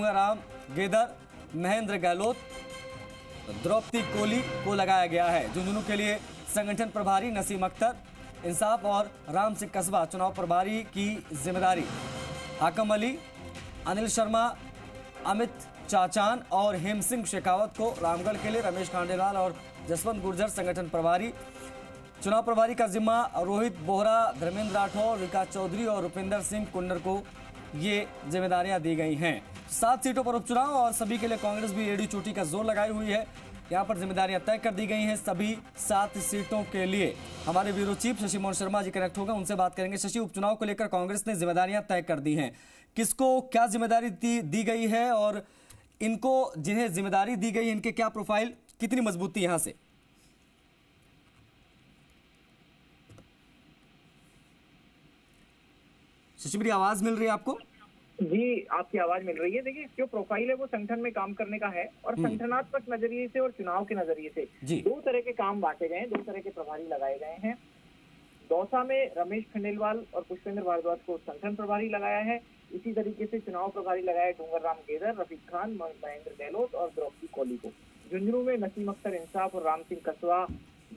Ram gather, Mahendra Gehlot, Draupadi Koli को लगाया गया है। झुंझुनू के लिए संगठन प्रभारी नसीम अख्तर, इंसाफ और राम सिंह कस्बा चुनाव प्रभारी की जिम्मेदारी हाकम अली, अनिल शर्मा, अमित चाचान और हेम सिंह शेखावत को रामगढ़ के लिए रमेश खांडेलाल और जसवंत गुर्जर संगठन प्रभारी। चुनाव प्रभारी का जिम्मा रोहित बोहरा, धर्मेंद्र राठौर, विकास चौधरी और रुपिंदर सिंह कुन्नर को ये जिम्मेदारियां दी गई हैं। 7 सीटों पर उपचुनाव और सभी के लिए कांग्रेस भी एड़ी चोटी का जोर लगाई हुई है। यहाँ पर जिम्मेदारियां तय कर दी गई हैं सभी 7 सीटों के लिए। हमारे bureau chief Shashi Mohan Sharma ji connect होगा, उनसे बात करेंगे। शशि, उपचुनाव को लेकर कांग्रेस ने जिम्मेदारियां तय कर दी हैं, किसको क्या जिम्मेदारी दी गई है और इनको जिन्हें जिम्मेदारी दी गई है इनके क्या प्रोफाइल, कितनी मजबूती यहां से? शशि, मेरी आवाज मिल रही है आपको? जी, आपकी आवाज मिल रही है। देखिए, जो प्रोफाइल है वो संगठन में काम करने का है और संगठनात्मक नजरिए से और चुनाव के नजरिए से दो तरह के काम बांटे गए हैं, 2 तरह के प्रभारी लगाए गए हैं। दौसा में रमेश खंडेलवाल और पुष्पेंद्र भारद्वाज को संगठन प्रभारी लगाया है। इसी तरीके से चुनाव प्रभारी लगाया डूंगर राम गेदर, रफीक खान, महेंद्र गहलोत और द्रौपदी कोली को। झुंझुनू में नसीम अख्तर, इंसाफ और राम सिंह कस्बा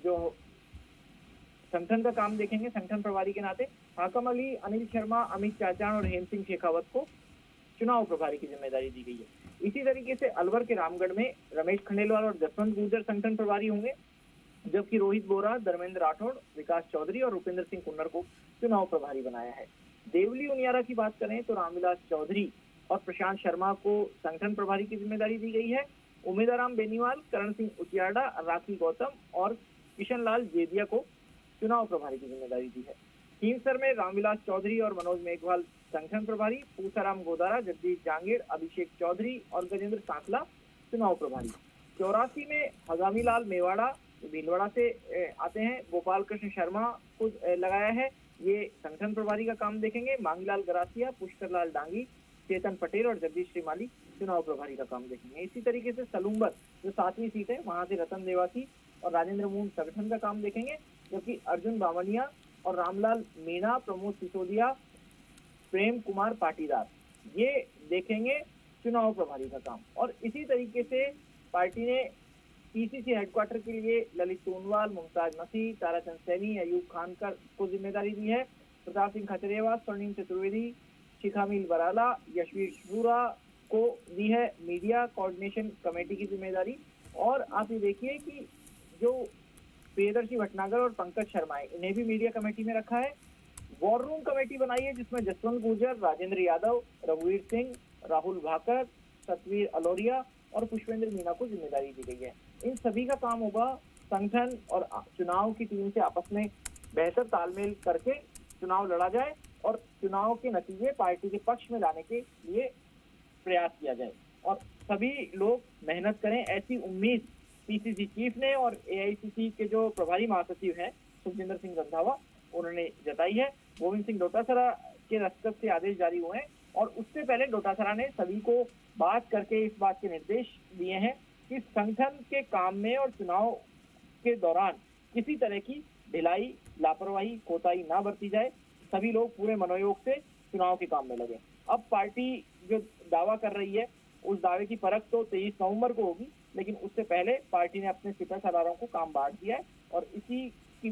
जो संगठन का काम देखेंगे संगठन प्रभारी के नाते। हाकम अली, अनिल शर्मा, अमित चाचान और हेम सिंह शेखावत को चुनाव प्रभारी की जिम्मेदारी दी गई है। इसी तरीके से अलवर के रामगढ़ में रमेश खंडेलवाल और जसवंत गुर्जर संगठन प्रभारी होंगे, जबकि रोहित बोहरा, धर्मेंद्र राठौर, विकास चौधरी और रुपिंदर सिंह कुन्नर को चुनाव प्रभारी बनाया है। देवली उनियारा की बात करें तो रामविलास चौधरी और प्रशांत शर्मा को संगठन प्रभारी की जिम्मेदारी दी गई है। उमेदाराम बेनीवाल, करण सिंह उचियाडा, राखी गौतम और किशन लाल जेदिया को चुनाव प्रभारी की जिम्मेदारी दी है। खींवसर में रामविलास चौधरी और मनोज मेघवाल संगठन प्रभारी, पूसाराम गोदारा, जगदीश जांगीर, अभिषेक चौधरी और गजेंद्र सांकला चुनाव प्रभारी। 84 में हगामी लाल मेवाड़ा भीलवाड़ा से आते हैं, गोपाल कृष्ण शर्मा को लगाया है, ये संगठन प्रभारी का काम देखेंगे। मांगीलाल गरासिया, पुष्कर लाल डांगी, चेतन पटेल और जगदीश श्रीमाली चुनाव प्रभारी का काम देखेंगे। इसी तरीके से सलूम्बर जो 7वीं सीट है वहां से रतन देवासी और राजेंद्र मून संगठन का काम देखेंगे, जबकि अर्जुन बामनिया और रामलाल मीणा, प्रमोद सिसोदिया, प्रेम कुमार पाटीदार ये देखेंगे चुनाव प्रभारी का काम। और इसी तरीके से पार्टी ने पीसीसी हेडक्वार्टर के लिए ललित सोनवाल, मुमताज मसीह, ताराचंद सैनी, अयूब खान को जिम्मेदारी दी है। प्रताप सिंह खचरियावास, स्वर्णिम चतुर्वेदी, शिखामील बराला, यशवीर शुरा को दी है मीडिया कोऑर्डिनेशन कमेटी की जिम्मेदारी। और आप ये देखिए कि जो प्रियदर्शी भटनागर और पंकज शर्मा है इन्हें भी मीडिया कमेटी में रखा है। वॉर रूम कमेटी बनाई है जिसमें जसवंत गुर्जर, राजेंद्र यादव, रघुवीर सिंह, राहुल भाकर, सतवीर अलोरिया और पुष्पेंद्र मीणा को जिम्मेदारी दी गई है। इन सभी का काम होगा संगठन और चुनाव की टीम से आपस में बेहतर तालमेल करके चुनाव लड़ा जाए और चुनाव के नतीजे पार्टी के पक्ष में लाने के लिए प्रयास किया जाए और सभी लोग मेहनत करें, ऐसी उम्मीद पीसीसी चीफ ने और एआईसीसी के जो प्रभारी महासचिव हैं सुखजिंदर सिंह रंधावा उन्होंने जताई है। गोविंद सिंह डोटासरा के दस्तखत से आदेश जारी हुए हैं और उससे पहले डोटासरा ने सभी को बात करके इस बात के निर्देश दिए हैं कि संगठन के काम में और चुनाव के दौरान किसी तरह की ढिलाई, लापरवाही, कोताही ना बरती जाए, सभी लोग पूरे मनोयोग से चुनाव के काम में लगे। अब पार्टी जो दावा कर रही है उस दावे की परख तो 23 नवंबर को होगी, लेकिन उससे पहले पार्टी ने अपने सिपह सालारों को काम बांट दिया है और इसी की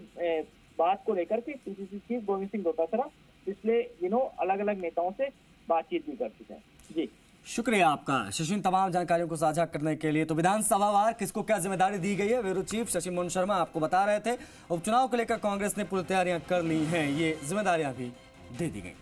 बात को लेकर के पीसीसी चीफ गोविंद सिंह डोटासरा पिछले दिनों अलग अलग नेताओं से बातचीत भी कर चुके हैं। जी, शुक्रिया आपका शशि, तमाम जानकारियों को साझा करने के लिए। तो विधानसभा वार किसको क्या जिम्मेदारी दी गई है, ब्यूरो चीफ शशि मोहन शर्मा आपको बता रहे थे। उपचुनाव को लेकर कांग्रेस ने पूरी तैयारियां कर ली हैं, ये जिम्मेदारियां भी दे दी गई।